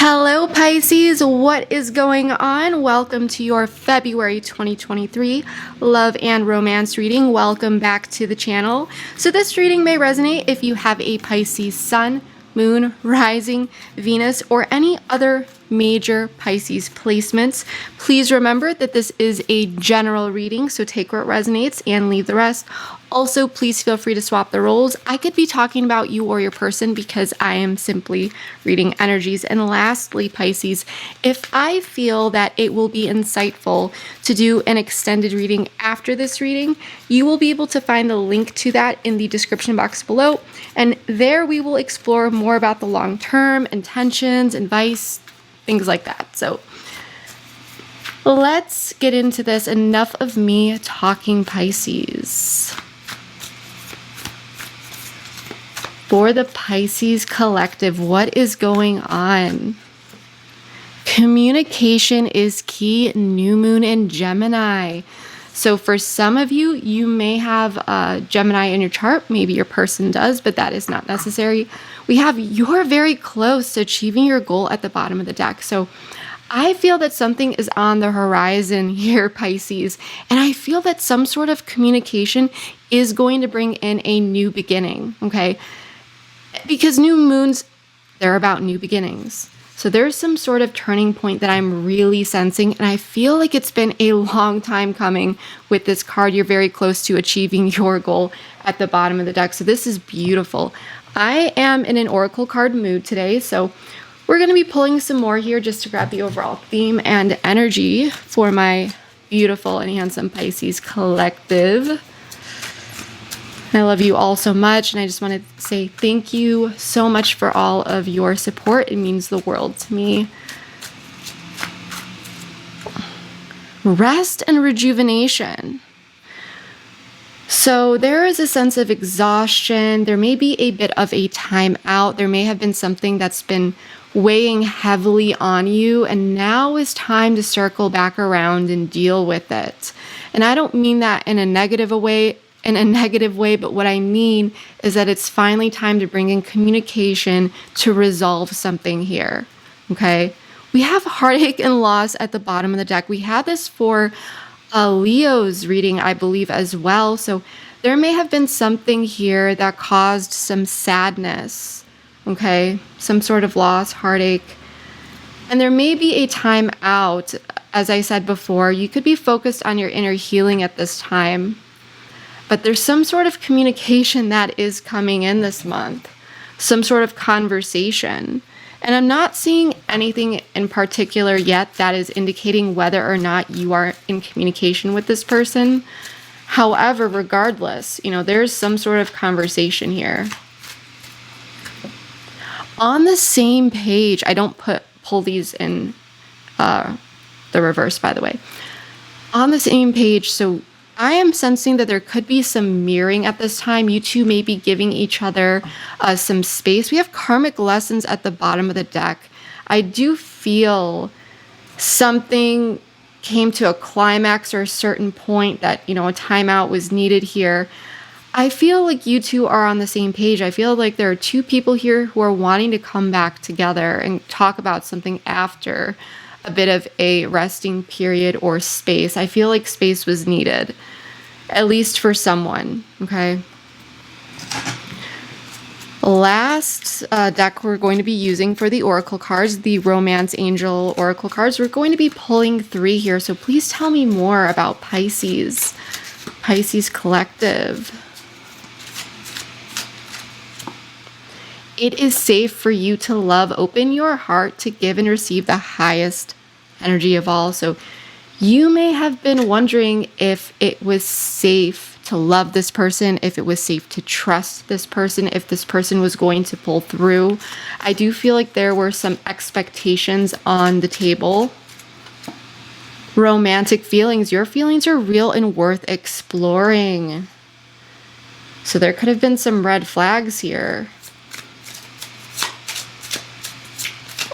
Hello Pisces, what is going on? Welcome to your February 2023 love and romance reading. Welcome back to the channel. So this reading may resonate if you have a Pisces sun, moon, rising, Venus, or any other major Pisces placements. Please remember that this is a general reading, so take what resonates and leave the rest. Also, please feel free to swap the roles. I could be talking about you or your person because I am simply reading energies. And lastly, Pisces, if I feel that it will be insightful to do an extended reading after this reading, you will be able to find the link to that in the description box below. And there we will explore more about the long-term intentions, advice, things like that. So let's get into this. Enough of me talking, Pisces. For the Pisces collective, what is going on? Communication is key. New moon in Gemini. So for some of you, you may have Gemini in your chart. Maybe your person does, but that is not necessary. We have you're very close to achieving your goal at the bottom of the deck. So I feel that something is on the horizon here, Pisces. And I feel that some sort of communication is going to bring in a new beginning, okay? Because new moons, they're about new beginnings. So there's some sort of turning point that I'm really sensing, and I feel like it's been a long time coming with this card. You're very close to achieving your goal at the bottom of the deck. So this is beautiful. I am in an oracle card mood today, so we're going to be pulling some more here just to grab the overall theme and energy for my beautiful and handsome Pisces collective. I love you all so much, and I just want to say thank you so much for all of your support. It means the world to me. Rest and rejuvenation. So there is a sense of exhaustion. There may be a bit of a time out. There may have been something that's been weighing heavily on you, and now is time to circle back around and deal with it. And I don't mean that in a negative way, but what I mean is that it's finally time to bring in communication to resolve something here, okay? We have heartache and loss at the bottom of the deck. We had this for Leo's reading, I believe, as well. So there may have been something here that caused some sadness, okay? Some sort of loss, heartache. And there may be a time out. As I said before, you could be focused on your inner healing at this time. But there's some sort of communication that is coming in this month, some sort of conversation. And I'm not seeing anything in particular yet that is indicating whether or not you are in communication with this person. However, regardless, there's some sort of conversation here. On the same page, I don't pull these in the reverse, by the way. On the same page, so I am sensing that there could be some mirroring at this time. You two may be giving each other some space. We have karmic lessons at the bottom of the deck. I do feel something came to a climax or a certain point that, a timeout was needed here. I feel like you two are on the same page. I feel like there are two people here who are wanting to come back together and talk about something after a bit of a resting period or space. I feel like space was needed, at least for someone, okay? Last deck we're going to be using for the oracle cards, the Romance Angel oracle cards. We're going to be pulling 3 here, so please tell me more about Pisces collective. It is safe for you to love. Open your heart to give and receive the highest energy of all. So you may have been wondering if it was safe to love this person, if it was safe to trust this person, if this person was going to pull through. I do feel like there were some expectations on the table. Romantic feelings. Your feelings are real and worth exploring. So there could have been some red flags here.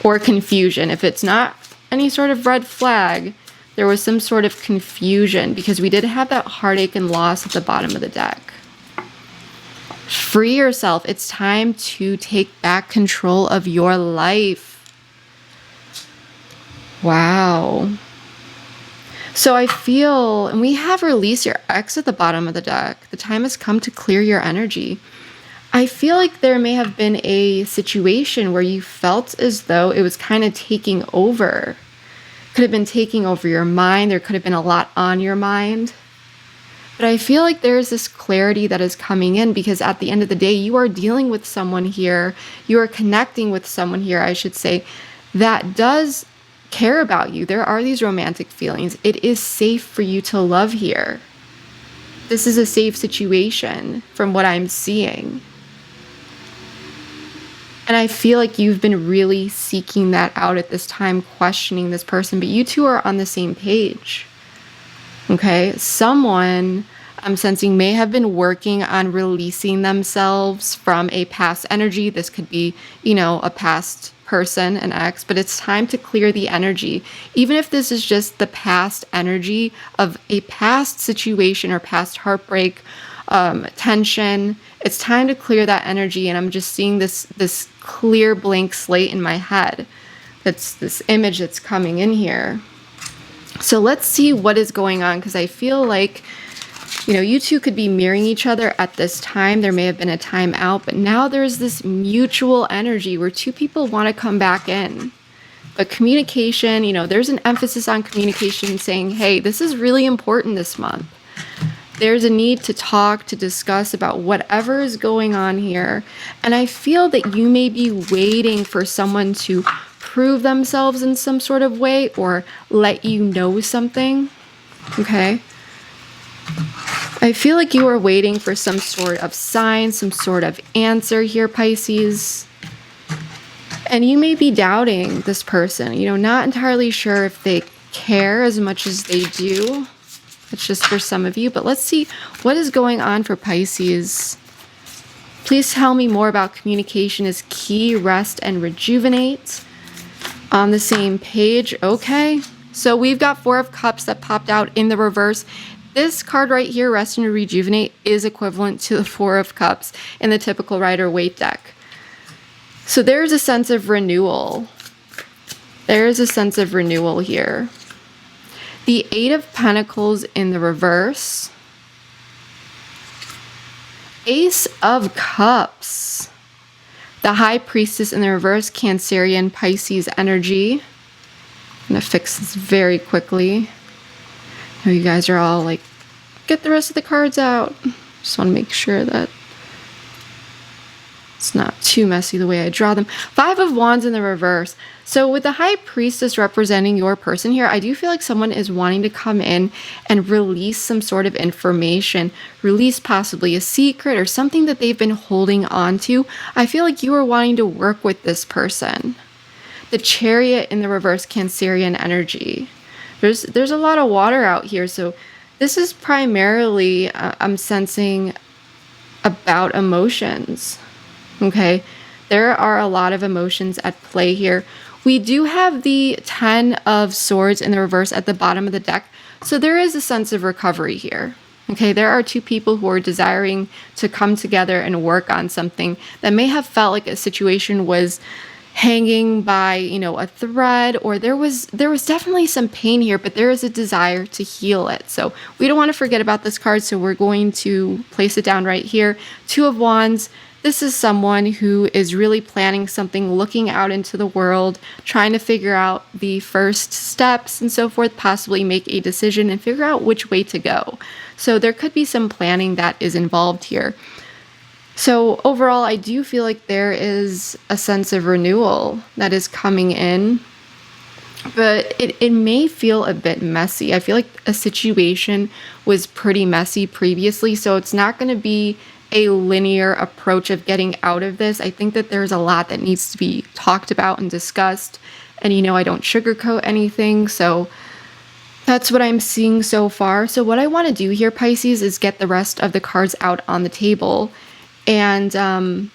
Or confusion. If it's not any sort of red flag, there was some sort of confusion because we did have that heartache and loss at the bottom of the deck. Free yourself. It's time to take back control of your life. Wow. So I feel, and we have released your ex at the bottom of the deck. The time has come to clear your energy. I feel like there may have been a situation where you felt as though it was kind of taking over. Could have been taking over your mind. There could have been a lot on your mind. But I feel like there's this clarity that is coming in because at the end of the day, you are dealing with someone here. You are connecting with someone here, I should say, that does care about you. There are these romantic feelings. It is safe for you to love here. This is a safe situation from what I'm seeing. And I feel like you've been really seeking that out at this time, questioning this person, but you two are on the same page. Okay, someone I'm sensing may have been working on releasing themselves from a past energy. This could be, a past person, an ex, but it's time to clear the energy. Even if this is just the past energy of a past situation or past heartbreak, tension, it's time to clear that energy. And I'm just seeing this clear blank slate in my head. That's this image that's coming in here. So let's see what is going on, because I feel like, you two could be mirroring each other at this time. There may have been a time out, but now there's this mutual energy where two people want to come back in. But communication, there's an emphasis on communication, saying, hey, this is really important this month. There's a need to talk, to discuss about whatever is going on here. And I feel that you may be waiting for someone to prove themselves in some sort of way or let you know something. Okay. I feel like you are waiting for some sort of sign, some sort of answer here, Pisces. And you may be doubting this person, not entirely sure if they care as much as they do. It's just for some of you, but let's see what is going on for Pisces. Please tell me more about communication is key, rest, and rejuvenate. On the same page. Okay. So we've got Four of Cups that popped out in the reverse. This card right here, rest and rejuvenate, is equivalent to the Four of Cups in the typical Rider-Waite deck. So there's a sense of renewal. There's a sense of renewal here. The Eight of Pentacles in the reverse. Ace of Cups. The High Priestess in the reverse, Cancerian Pisces energy. I'm going to fix this very quickly. I know you guys are all like, get the rest of the cards out. Just want to make sure that it's not too messy the way I draw them. Five of Wands in the reverse. So with the High Priestess representing your person here, I do feel like someone is wanting to come in and release some sort of information, release possibly a secret or something that they've been holding on to. I feel like you are wanting to work with this person. The Chariot in the reverse, Cancerian energy. There's a lot of water out here. So this is primarily, I'm sensing, about emotions. Okay, there are a lot of emotions at play here. We do have the 10 of Swords in the reverse at the bottom of the deck. So there is a sense of recovery here. Okay, there are two people who are desiring to come together and work on something that may have felt like a situation was hanging by, a thread, or there was definitely some pain here, but there is a desire to heal it. So we don't want to forget about this card. So we're going to place it down right here. Two of Wands. This is someone who is really planning something, looking out into the world, trying to figure out the first steps and so forth, possibly make a decision and figure out which way to go. So there could be some planning that is involved here. So overall, I do feel like there is a sense of renewal that is coming in, but it may feel a bit messy. I feel like a situation was pretty messy previously, so it's not going to be a linear approach of getting out of this. I think that there's a lot that needs to be talked about and discussed. And I don't sugarcoat anything. So that's what I'm seeing so far. So what I want to do here, Pisces, is get the rest of the cards out on the table. And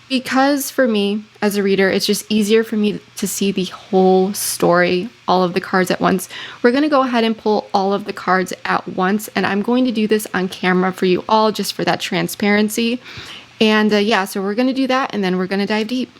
because for me as a reader, it's just easier for me to see the whole story, all of the cards at once. We're going to go ahead and pull all of the cards at once, and I'm going to do this on camera for you all just for that transparency. And yeah, so we're going to do that, and then we're going to dive deep.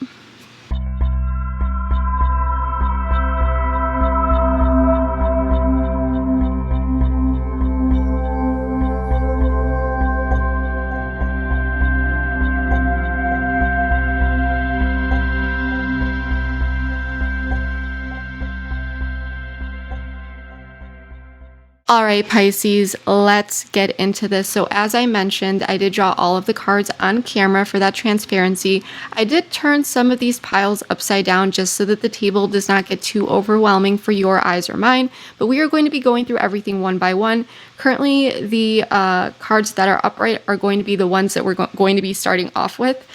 All right, Pisces, let's get into this. So as I mentioned, I did draw all of the cards on camera for that transparency. I did turn some of these piles upside down just so that the table does not get too overwhelming for your eyes or mine, but we are going to be going through everything one by one. Currently, the cards that are upright are going to be the ones that we're going to be starting off with.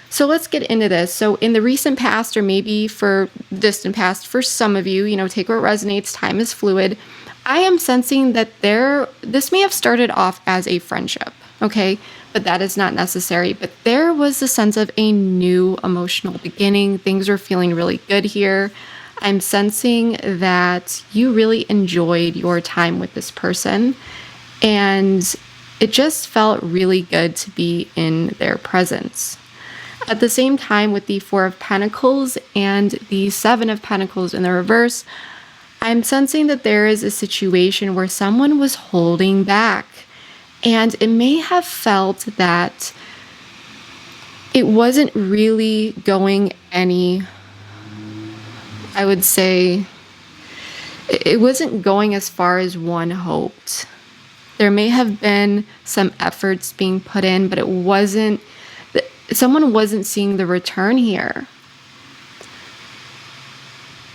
So let's get into this. So in the recent past, or maybe for distant past, for some of you, take what resonates, time is fluid. I am sensing that this may have started off as a friendship, okay? But that is not necessary. But there was a sense of a new emotional beginning. Things are feeling really good here. I'm sensing that you really enjoyed your time with this person, and it just felt really good to be in their presence. At the same time, with the Four of Pentacles and the Seven of Pentacles in the reverse, I'm sensing that there is a situation where someone was holding back, and it may have felt that it wasn't really going I would say, it wasn't going as far as one hoped. There may have been some efforts being put in, but someone wasn't seeing the return here.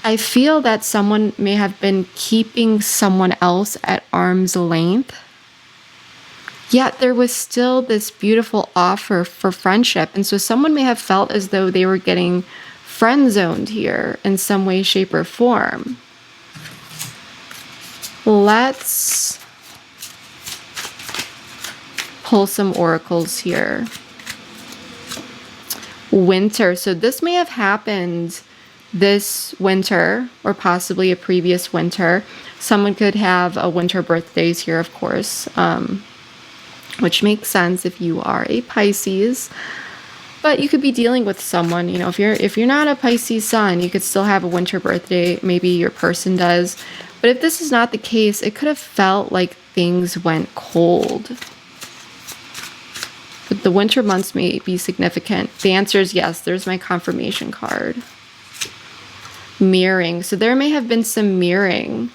I feel that someone may have been keeping someone else at arm's length, yet there was still this beautiful offer for friendship. And so someone may have felt as though they were getting friend zoned here in some way, shape, or form. Let's pull some oracles here. Winter. So this may have happened this winter, or possibly a previous winter. Someone could have a winter birthdays here, of course, which makes sense if you are a Pisces. But you could be dealing with someone, if you're not a Pisces sun, you could still have a winter birthday. Maybe your person does. But if this is not the case, it could have felt like things went cold. But the winter months may be significant. The answer is yes. There's my confirmation card. Mirroring. So there may have been some mirroring.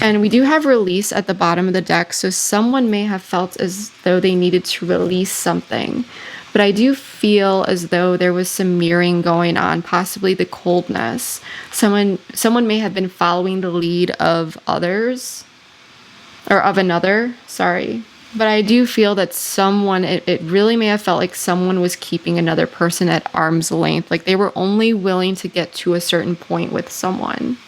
And we do have release at the bottom of the deck. So someone may have felt as though they needed to release something. But I do feel as though there was some mirroring going on, possibly the coldness. Someone may have been following the lead of others, or of another, sorry. But I do feel that it really may have felt like someone was keeping another person at arm's length. Like they were only willing to get to a certain point with someone.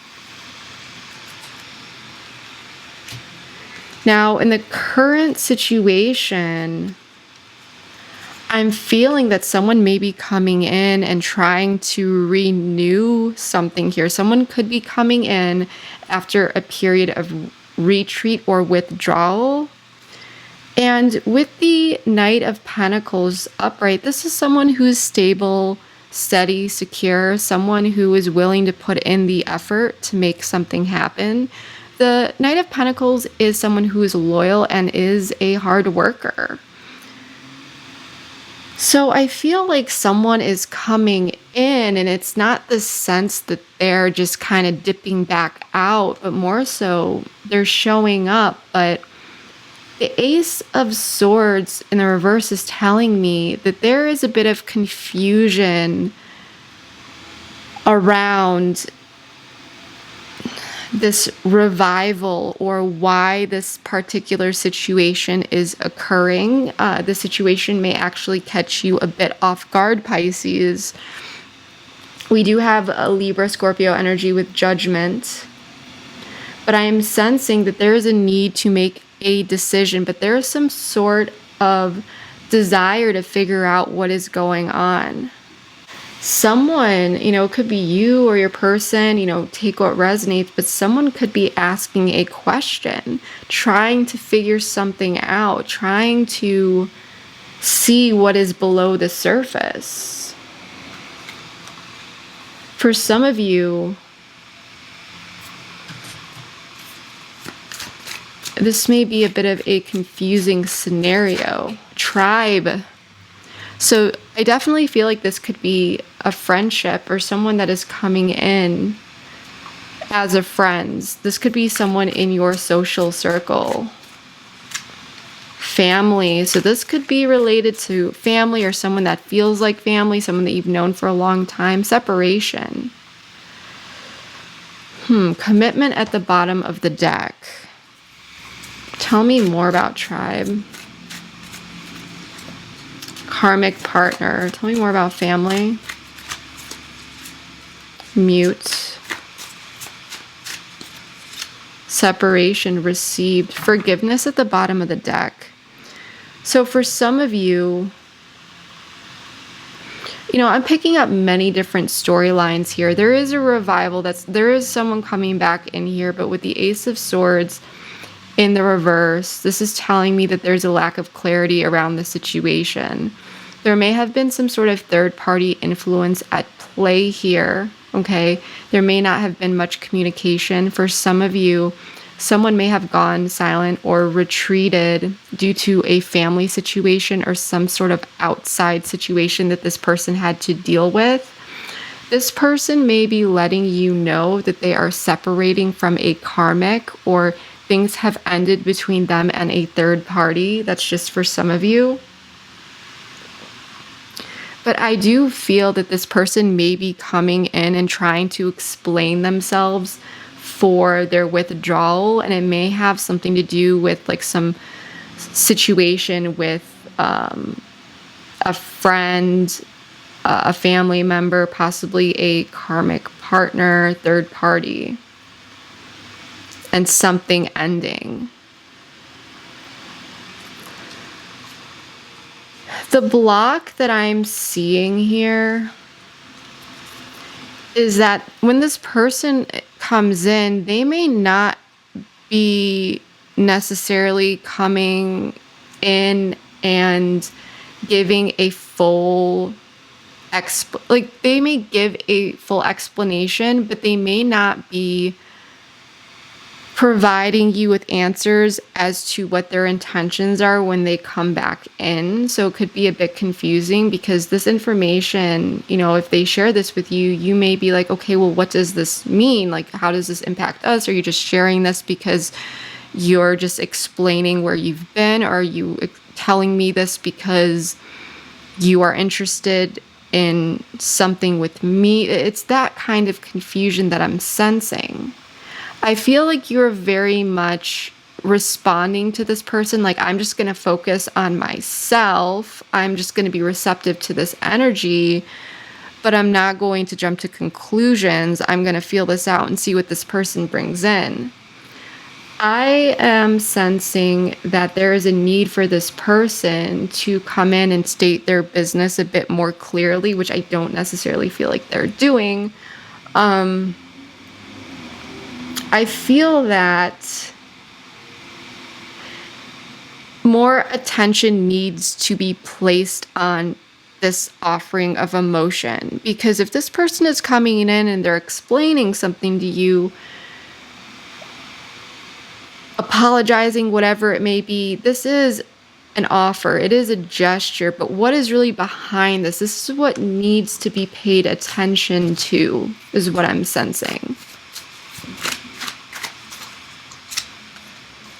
Now, in the current situation, I'm feeling that someone may be coming in and trying to renew something here. Someone could be coming in after a period of retreat or withdrawal. And with the Knight of Pentacles upright, this is someone who's stable, steady, secure, someone who is willing to put in the effort to make something happen. The Knight of Pentacles is someone who is loyal and is a hard worker. So I feel like someone is coming in, and it's not the sense that they're just kind of dipping back out, but more so they're showing up. But the Ace of Swords in the reverse is telling me that there is a bit of confusion around this revival, or why this particular situation is occurring. The situation may actually catch you a bit off guard, Pisces. We do have a Libra Scorpio energy with Judgment, but I am sensing that there is a need to make a decision, but there is some sort of desire to figure out what is going on. Someone, it could be you or your person, take what resonates, but someone could be asking a question, trying to figure something out, trying to see what is below the surface. For some of you, this may be a bit of a confusing scenario. Tribe. So I definitely feel like this could be a friendship or someone that is coming in as a friend. This could be someone in your social circle. Family. So this could be related to family or someone that feels like family, someone that you've known for a long time. Separation. Commitment at the bottom of the deck. Tell me more about tribe. Karmic partner. Tell me more about family. Mute. Separation received. Forgiveness at the bottom of the deck. So for some of you, I'm picking up many different storylines here. There is a revival. There is someone coming back in here, but with the Ace of Swords in the reverse, this is telling me that there's a lack of clarity around the situation. There may have been some sort of third-party influence at play here, okay? There may not have been much communication. For some of you, someone may have gone silent or retreated due to a family situation or some sort of outside situation that this person had to deal with. This person may be letting you know that they are separating from a karmic, or things have ended between them and a third party. That's just for some of you. But I do feel that this person may be coming in and trying to explain themselves for their withdrawal, and it may have something to do with like some situation with a friend, a family member, possibly a karmic partner, third party, and something ending. The block that I'm seeing here is that when this person comes in, they may not be necessarily coming in and giving a full they may give a full explanation, but they may not be providing you with answers as to what their intentions are when they come back in. So it could be a bit confusing, because this information, if they share this with you, you may be like, okay, well, what does this mean? Like, how does this impact us? Are you just sharing this because you're just explaining where you've been? Or are you telling me this because you are interested in something with me? It's that kind of confusion that I'm sensing. I feel like you're very much responding to this person like, I'm just going to focus on myself. I'm just going to be receptive to this energy, but I'm not going to jump to conclusions. I'm going to feel this out and see what this person brings in. I am sensing that there is a need for this person to come in and state their business a bit more clearly, which I don't necessarily feel like they're doing. I feel that more attention needs to be placed on this offering of emotion, because if this person is coming in and they're explaining something to you, apologizing, whatever it may be, this is an offer. It is a gesture, but what is really behind this? This is what needs to be paid attention to, is what I'm sensing.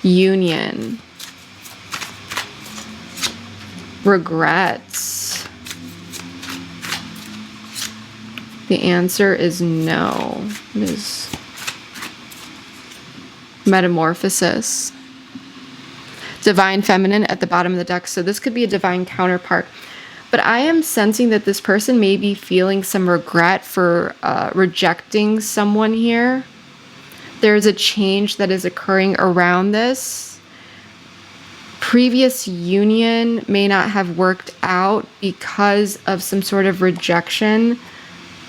Union. Regrets. The answer is no. It is metamorphosis. Divine feminine at the bottom of the deck. So this could be a divine counterpart. But I am sensing that this person may be feeling some regret for rejecting someone here. There's a change that is occurring around this. Previous union may not have worked out because of some sort of rejection.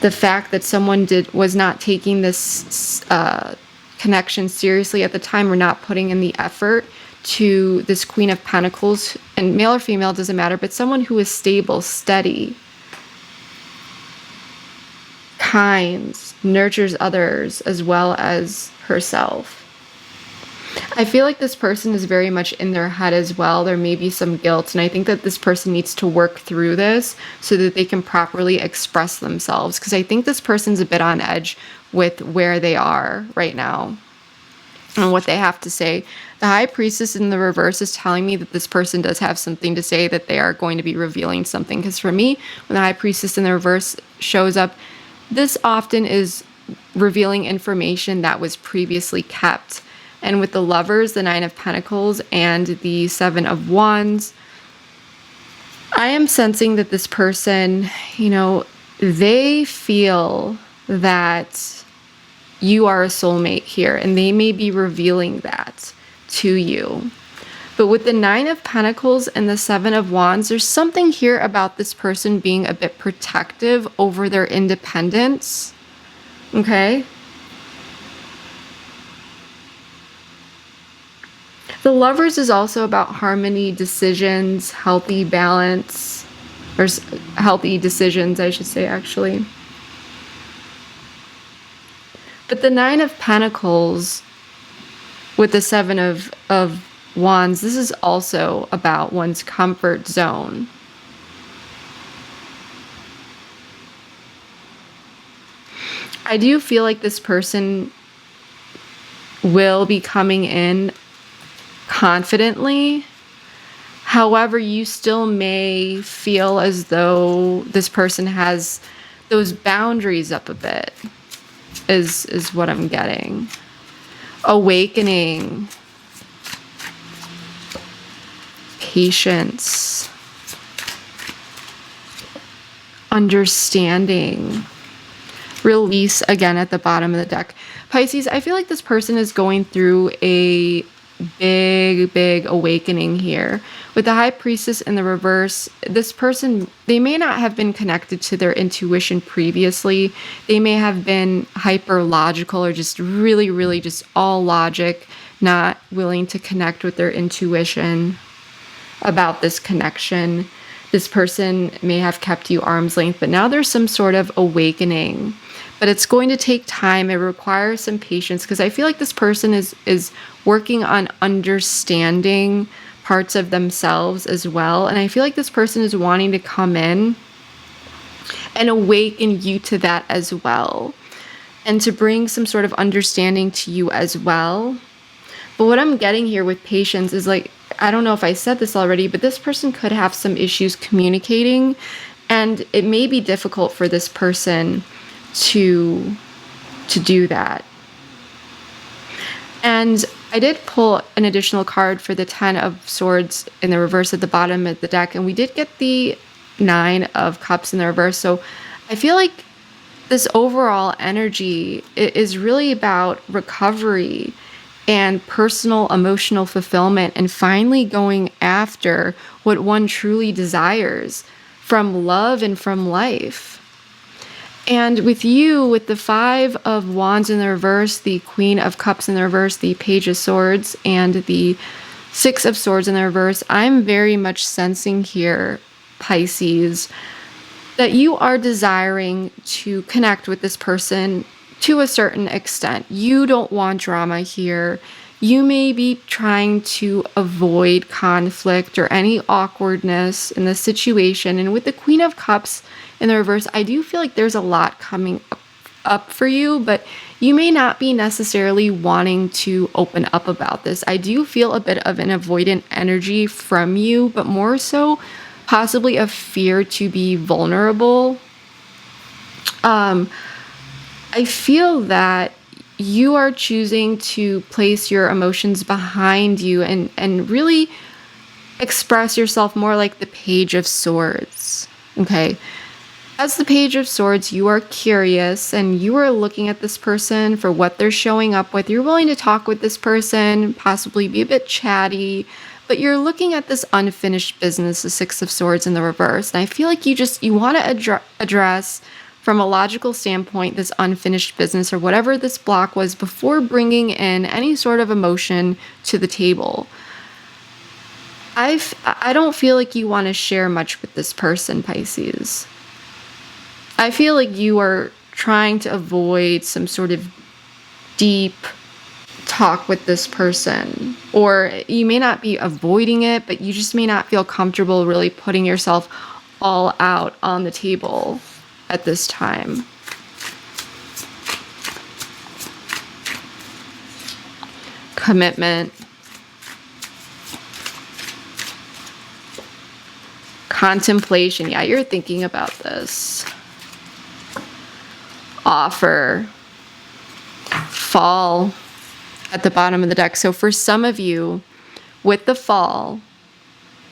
The fact that someone was not taking this connection seriously at the time, or not putting in the effort to this Queen of Pentacles, and male or female, doesn't matter, but someone who is stable, steady, kind, nurtures others as well as herself. I feel like this person is very much in their head as well. There may be some guilt, and I think that this person needs to work through this so that they can properly express themselves, because I think this person's a bit on edge with where they are right now and what they have to say. The High Priestess in the reverse is telling me that this person does have something to say, that they are going to be revealing something. Because for me, when the High Priestess in the reverse shows up, this often is revealing information that was previously kept. And with the Lovers, the Nine of Pentacles, and the Seven of Wands, I am sensing that this person, they feel that you are a soulmate here, and they may be revealing that to you. But with the Nine of Pentacles and the Seven of Wands, there's something here about this person being a bit protective over their independence. Okay? The Lovers is also about harmony, decisions, healthy balance, or healthy decisions, I should say, actually. But the Nine of Pentacles with the Seven of Wands, this is also about one's comfort zone. I do feel like this person will be coming in confidently. However, you still may feel as though this person has those boundaries up a bit, is what I'm getting. Awakening. Patience. Understanding. Release again at the bottom of the deck. Pisces, I feel like this person is going through a big awakening here. With the High Priestess in the reverse, this person, they may not have been connected to their intuition previously. They may have been hyper logical, or just really just all logic, not willing to connect with their intuition about this connection. This person may have kept you arm's length, but now there's some sort of awakening. But it's going to take time. It requires some patience, because I feel like this person is working on understanding parts of themselves as well. And I feel like this person is wanting to come in and awaken you to that as well, and to bring some sort of understanding to you as well. But what I'm getting here with patience is, like, I don't know if I said this already, but this person could have some issues communicating, and it may be difficult for this person to do that. And I did pull an additional card for the Ten of Swords in the reverse at the bottom of the deck, and we did get the Nine of Cups in the reverse. So I feel like this overall energy is really about recovery and personal emotional fulfillment, and finally going after what one truly desires from love and from life. And with you, with the Five of Wands in the reverse, the Queen of Cups in the reverse, the Page of Swords, and the Six of Swords in the reverse, I'm very much sensing here, Pisces, that you are desiring to connect with this person to a certain extent. You don't want drama here. You may be trying to avoid conflict or any awkwardness in the situation. And with the Queen of Cups in the reverse, I do feel like there's a lot coming up for you, but you may not be necessarily wanting to open up about this. I do feel a bit of an avoidant energy from you, but more so possibly a fear to be vulnerable. I feel that you are choosing to place your emotions behind you and really express yourself more like the Page of Swords. Okay. As the Page of Swords, you are curious and you are looking at this person for what they're showing up with. You're willing to talk with this person, possibly be a bit chatty, but you're looking at this unfinished business, the Six of Swords in the reverse. And I feel like you want to address from a logical standpoint this unfinished business or whatever this block was before bringing in any sort of emotion to the table. I don't feel like you want to share much with this person, Pisces. I feel like you are trying to avoid some sort of deep talk with this person, or you may not be avoiding it, but you just may not feel comfortable really putting yourself all out on the table at this time. Commitment. Contemplation. Yeah, you're thinking about this. Offer. Fall at the bottom of the deck. So for some of you, with the fall,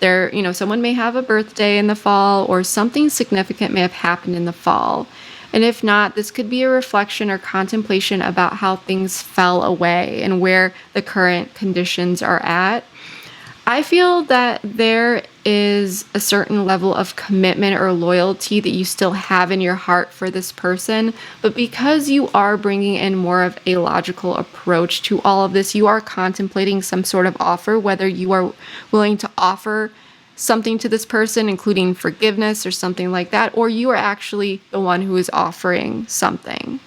someone may have a birthday in the fall, or something significant may have happened in the fall. And if not, this could be a reflection or contemplation about how things fell away and where the current conditions are at. I feel that there is a certain level of commitment or loyalty that you still have in your heart for this person, but because you are bringing in more of a logical approach to all of this, you are contemplating some sort of offer, whether you are willing to offer something to this person, including forgiveness or something like that, or you are actually the one who is offering something.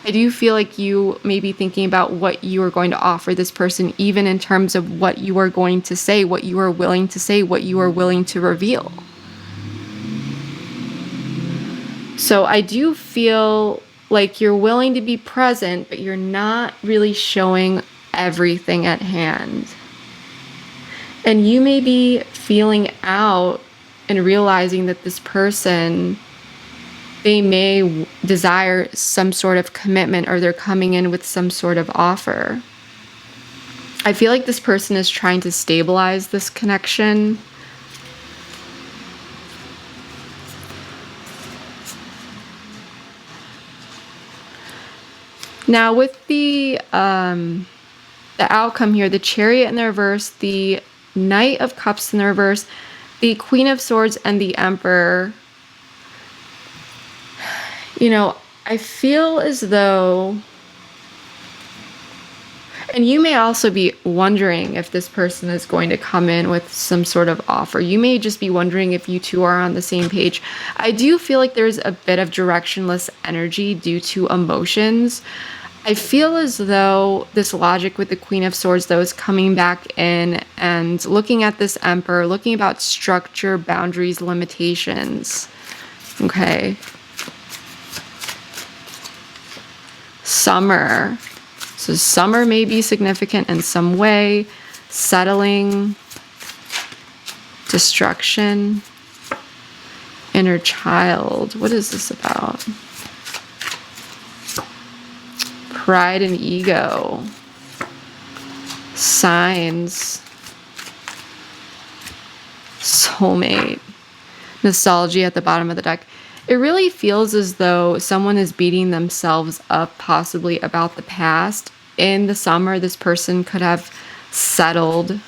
I do feel like you may be thinking about what you are going to offer this person, even in terms of what you are going to say, what you are willing to say, what you are willing to reveal. So I do feel like you're willing to be present, but you're not really showing everything at hand. And you may be feeling out and realizing that this person, they may desire some sort of commitment, or they're coming in with some sort of offer. I feel like this person is trying to stabilize this connection. Now with the outcome here, the Chariot in the reverse, the Knight of Cups in the reverse, the Queen of Swords, and the Emperor, I feel as though, and you may also be wondering if this person is going to come in with some sort of offer. You may just be wondering if you two are on the same page. I do feel like there's a bit of directionless energy due to emotions. I feel as though this logic with the Queen of Swords, though, is coming back in and looking at this Emperor, looking about structure, boundaries, limitations. Okay. Summer. So summer may be significant in some way. Settling. Destruction. Inner child. What is this about? Pride and ego. Signs. Soulmate. Nostalgia at the bottom of the deck. It really feels as though someone is beating themselves up, possibly about the past. In the summer, this person could have settled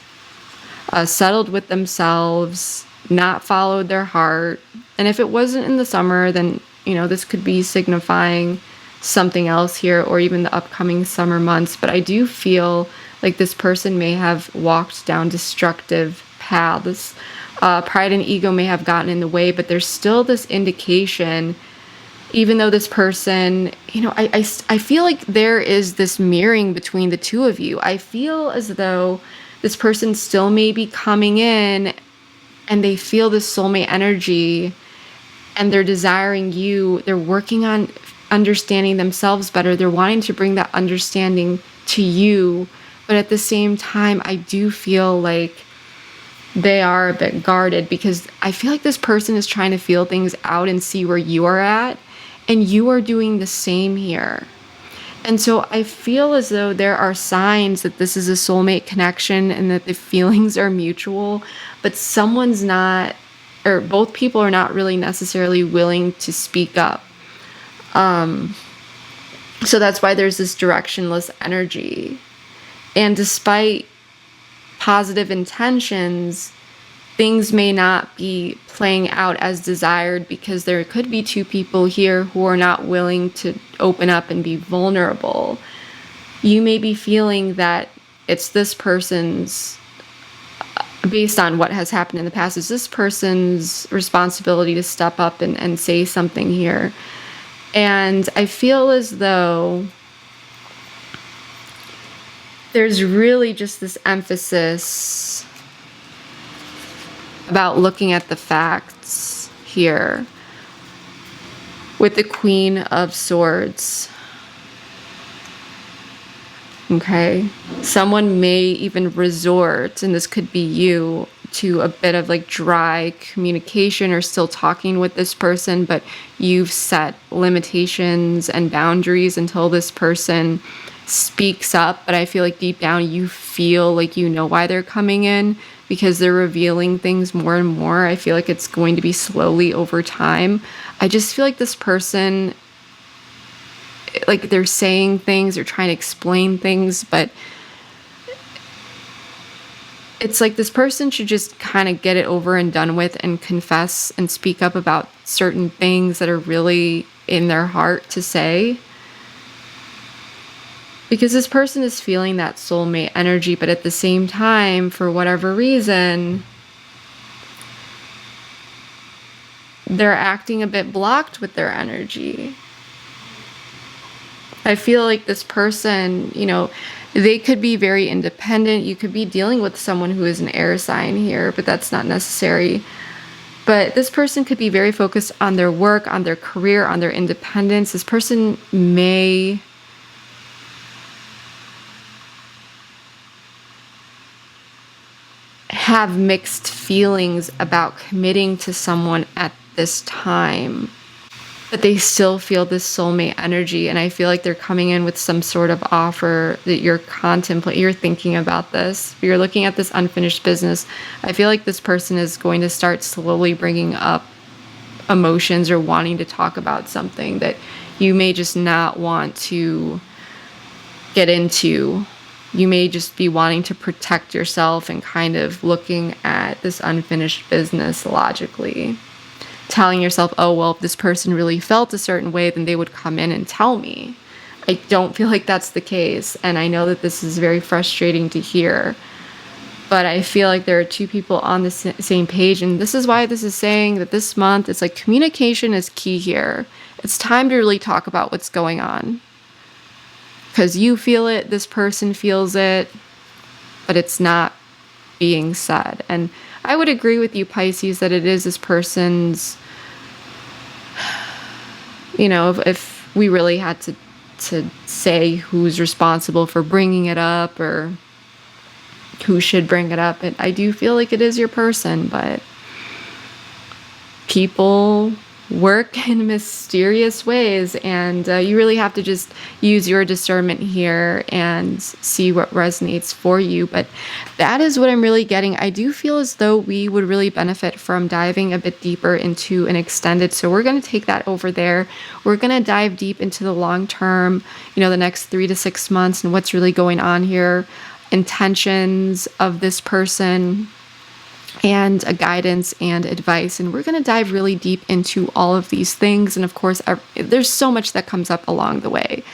with themselves, not followed their heart. And if it wasn't in the summer, then, this could be signifying something else here, or even the upcoming summer months. But I do feel like this person may have walked down destructive paths. Pride and ego may have gotten in the way, but there's still this indication, even though this person, I feel like there is this mirroring between the two of you. I feel as though this person still may be coming in and they feel this soulmate energy and they're desiring you. They're working on understanding themselves better. They're wanting to bring that understanding to you. But at the same time, I do feel like they are a bit guarded, because I feel like this person is trying to feel things out and see where you are at, and you are doing the same here. And so I feel as though there are signs that this is a soulmate connection and that the feelings are mutual, but someone's not, or both people are not really necessarily willing to speak up. So that's why there's this directionless energy. And despite positive intentions, things may not be playing out as desired, because there could be two people here who are not willing to open up and be vulnerable. You may be feeling that it's this person's, based on what has happened in the past, is this person's responsibility to step up and say something here. And I feel as though there's really just this emphasis about looking at the facts here with the Queen of Swords. Okay, someone may even resort, and this could be you, to a bit of like dry communication or still talking with this person, but you've set limitations and boundaries until this person speaks up. But I feel like deep down you feel like you know why they're coming in, because they're revealing things more and more. I feel like it's going to be slowly over time. I just feel like this person, like they're saying things, they're trying to explain things, but it's like this person should just kind of get it over and done with and confess and speak up about certain things that are really in their heart to say. Because this person is feeling that soulmate energy, but at the same time, for whatever reason, they're acting a bit blocked with their energy. I feel like this person, you know, they could be very independent. You could be dealing with someone who is an air sign here, but that's not necessary. But this person could be very focused on their work, on their career, on their independence. This person may have mixed feelings about committing to someone at this time, but they still feel this soulmate energy. And I feel like they're coming in with some sort of offer that you're contemplating, you're thinking about this, you're looking at this unfinished business. I feel like this person is going to start slowly bringing up emotions or wanting to talk about something that you may just not want to get into. You may just be wanting to protect yourself and kind of looking at this unfinished business logically, telling yourself, oh, well, if this person really felt a certain way, then they would come in and tell me. I don't feel like that's the case. And I know that this is very frustrating to hear, but I feel like there are two people on the same page. And this is why this is saying that this month, it's like communication is key here. It's time to really talk about what's going on. Because you feel it, this person feels it, but it's not being said. And I would agree with you, Pisces, that it is this person's, you know, if we really had to say who's responsible for bringing it up or who should bring it up, I do feel like it is your person, but people work in mysterious ways, and you really have to just use your discernment here and see what resonates for you. But that is what I'm really getting. I do feel as though we would really benefit from diving a bit deeper into an extended, so we're going to take that over there. We're going to dive deep into the long term, you know, the next 3 to 6 months and what's really going on here, intentions of this person, and a guidance and advice. And we're going to dive really deep into all of these things. And of course, there's so much that comes up along the way.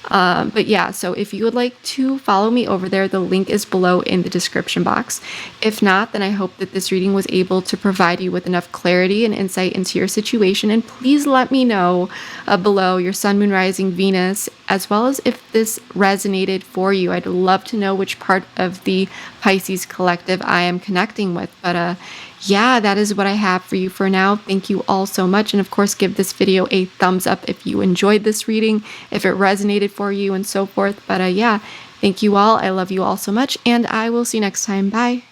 But yeah, so if you would like to follow me over there, the link is below in the description box. If not, then I hope that this reading was able to provide you with enough clarity and insight into your situation. And please let me know below your sun, moon, rising, Venus, as well as if this resonated for you. I'd love to know which part of the Pisces collective I am connecting with. But yeah, that is what I have for you for now. Thank you all so much. And of course, give this video a thumbs up if you enjoyed this reading, if it resonated for you, and so forth. But yeah, thank you all. I love you all so much, and I will see you next time. Bye.